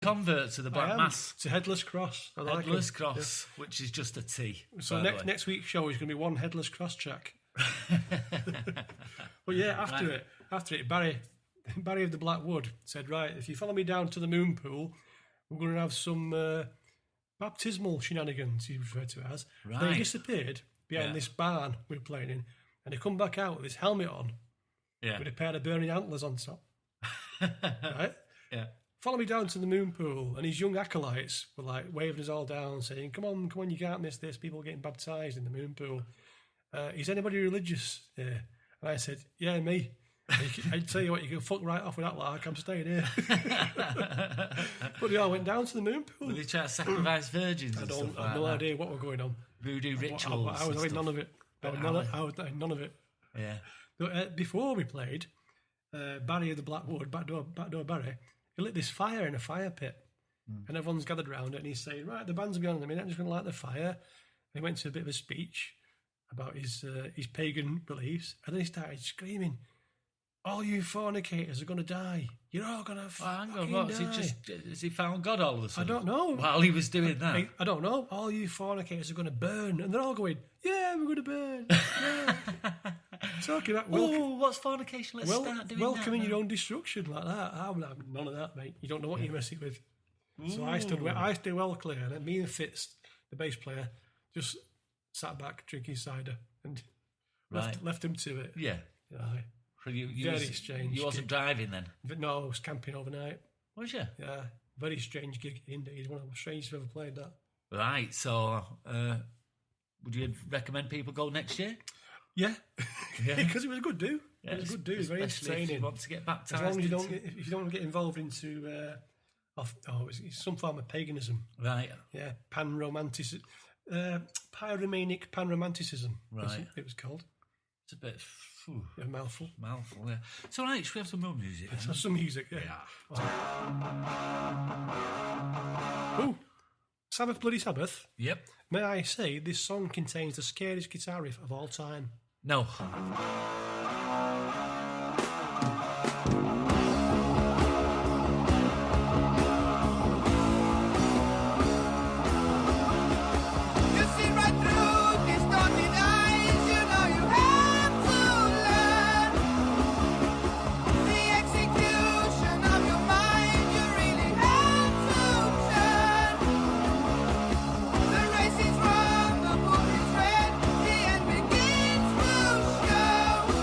convert to the Black Mass. It's a headless cross. Headless cross, which is just a T. So next week's show is going to be one headless cross track. But yeah, after it, Barry of the Black Wood said, right, if you follow me down to the moon pool, we're going to have some baptismal shenanigans, he referred to it as. Right. They disappeared behind this barn we were playing in, and they come back out with this helmet on, with a pair of burning antlers on top. Right? Yeah. Follow me down to the moon pool, and his young acolytes were like waving us all down, saying, come on, you can't miss this, people are getting baptised in the moon pool. Is anybody religious here? And I said, yeah, me. I'd tell you what, you can fuck right off with that lark, I'm staying here. But they all went down to the moon pool. Were they trying to sacrifice virgins and stuff like that? I have no idea what were going on. Voodoo rituals. I was having none of it. I was having none of it. Yeah. But, before we played, Barry of the Black Wood, backdoor Barry, he lit this fire in a fire pit. And everyone's gathered around it, and he's saying, right, the band's will be on in a minute, I'm just going to light the fire. And he went to a bit of a speech about his pagan beliefs, and then he started screaming, all you fornicators are going to die. You're all going to hang on, what? Has he found God all of a sudden? I don't know. While he was doing that? I don't know. All you fornicators are going to burn. And they're all going, yeah, we're going to burn. Yeah. Talking about... what's fornication? Let's start doing that. Welcoming your own destruction like that. I'm having none of that, mate. You don't know what you're messing with. So I stood well clear. And me and Fitz, the bass player, just sat back drinking cider and left him to it. Yeah. Aye. So you very strange. You wasn't driving then? But no, I was camping overnight. Was you? Yeah. Very strange gig indeed. One of the strangest I've ever played that. Right. So would you recommend people go next year? Yeah. Because it was a good do. Yeah, it was a good do. It was very entertaining. If you want to get baptised. As long as if you don't get involved into it's some form of paganism. Right. Yeah. Pan-romanticism. Pyromanic pan-romanticism. Right. It was called. It's a bit... A mouthful. Yeah. So, right, should we have some more music? Let's have some music, yeah. Oh, Sabbath Bloody Sabbath? Yep. May I say, this song contains the scariest guitar riff of all time. No. The race is wrong, the book is read, the end begins to show.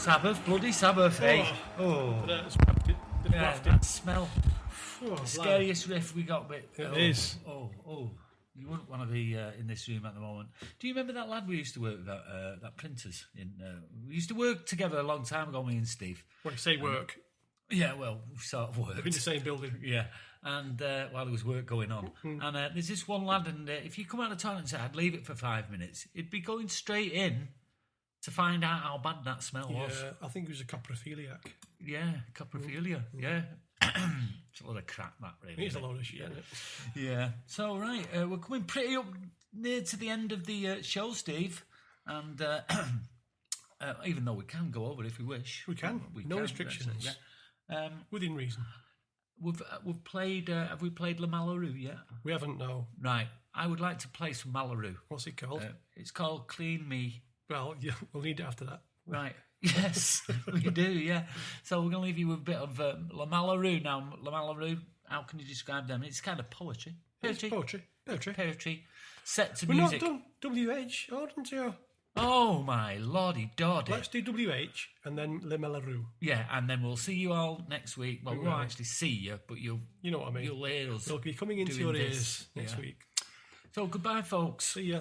Sabbath, bloody Sabbath, eh? Oh. Yeah, that smell. Scariest riff we got. It is. Oh. You wouldn't want to be in this room at the moment. Do you remember that lad we used to work with, that printers? We used to work together a long time ago, me and Steve. When you say work? Yeah, well, we sort of worked. In the same building. Yeah, and while there was work going on. And there's this one lad, and if you come out of the toilet and say, I'd leave it for 5 minutes, he'd be going straight in to find out how bad that smell was. Yeah, I think he was a coprophiliac. Yeah, coprophilia, yeah. It's a lot of crap, that, really. It's a lot of shit, isn't it? Yeah. So, right, we're coming pretty up near to the end of the show, Steve. And even though we can go over if we wish. We can. No restrictions. Yeah. Within reason. We've played, have we played La Mallaroo yet? We haven't, no. Right. I would like to play some Mallaroo. What's it called? It's called Clean Me. Well, yeah, we'll need it after that. Right. Yes, we do, yeah. So we're going to leave you with a bit of La Mallaroo now. La Mallaroo, how can you describe them? It's kind of poetry. It's poetry. Set to We're music. Not done WH, aren't you? Oh, my lordy doddy. Let's do WH and then Le Mallaroo. Yeah, and then we'll see you all next week. Well, we won't actually see you, but you know what I mean. You'll hear us. They'll be coming into your ears next week. So goodbye, folks. See ya.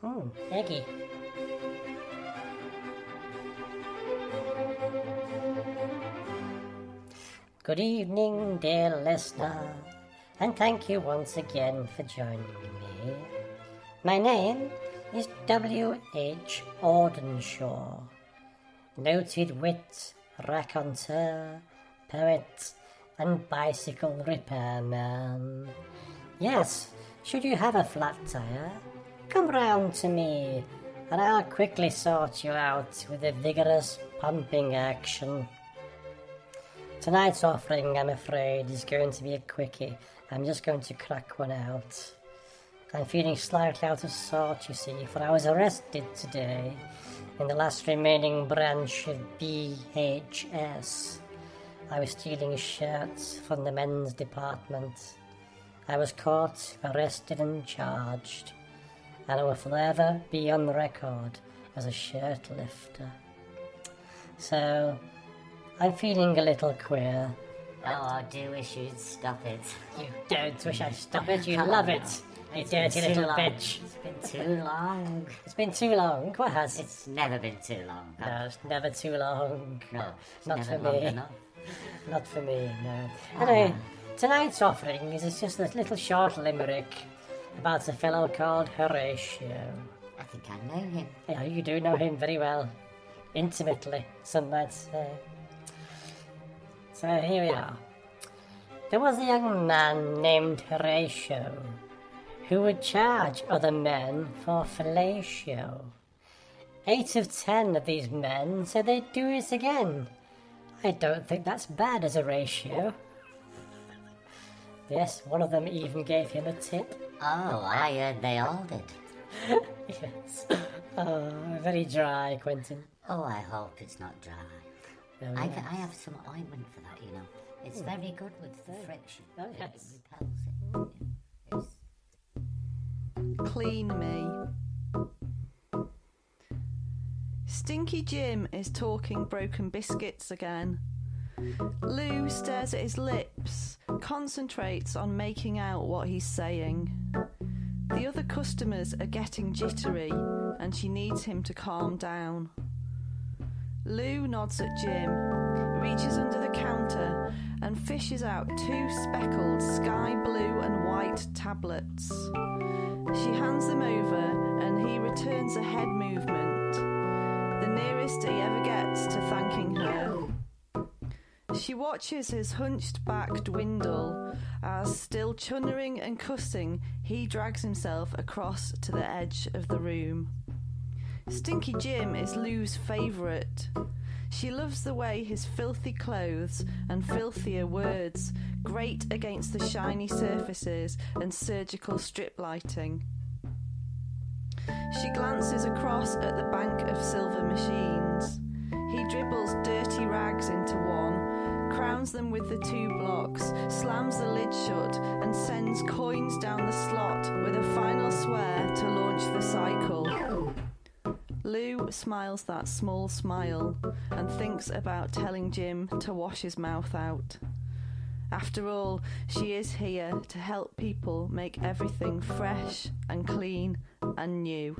Oh, Eggy. Good evening, dear listener, and thank you once again for joining me. My name is W.H. Audenshaw, noted wit, raconteur, poet, and bicycle repairman. Yes, should you have a flat tire, come round to me, and I'll quickly sort you out with a vigorous pumping action. Tonight's offering, I'm afraid, is going to be a quickie. I'm just going to crack one out. I'm feeling slightly out of sort, you see, for I was arrested today in the last remaining branch of BHS. I was stealing shirts from the men's department. I was caught, arrested and charged, and I will forever be on record as a shirt lifter. So, I'm feeling a little queer. Oh, I do wish you'd stop it. You don't wish I'd stop it, you love it, you dirty little bitch. It's been too long. It's been too long, what has? It's never been too long. No, it's never too long. No, it's not never for long me. enough. Not for me, no. Anyway, tonight's offering is just a little short limerick about a fellow called Horatio. I think I know him. Yeah, you do know him very well. Intimately, some might say. So here we are. There was a young man named Horatio who would charge other men for fellatio. 8 of 10 of these men said they'd do it again. I don't think that's bad as a ratio. Yes, one of them even gave him a tip. Oh, I heard they all did. Yes. Oh, very dry, Quentin. Oh, I hope it's not dry. Oh, I yes. have some ointment for that, you know. It's very good with friction. Oh, It yes. repels it. It's... Clean me. Stinky Jim is talking broken biscuits again. Lou stares at his lips, concentrates on making out what he's saying. The other customers are getting jittery, and she needs him to calm down. Lou nods at Jim, reaches under the counter and fishes out 2 speckled sky blue and white tablets. She hands them over and he returns a head movement, the nearest he ever gets to thanking her. She watches his hunched back dwindle as, still chunnering and cussing, he drags himself across to the edge of the room. Stinky Jim is Lou's favourite. She loves the way his filthy clothes and filthier words grate against the shiny surfaces and surgical strip lighting. She glances across at the bank of silver machines. He dribbles dirty rags into one, crowns them with the 2 blocks, slams the lid shut, and sends coins down the slot with a final swear to launch the cycle. Lou smiles that small smile and thinks about telling Jim to wash his mouth out. After all, she is here to help people make everything fresh and clean and new.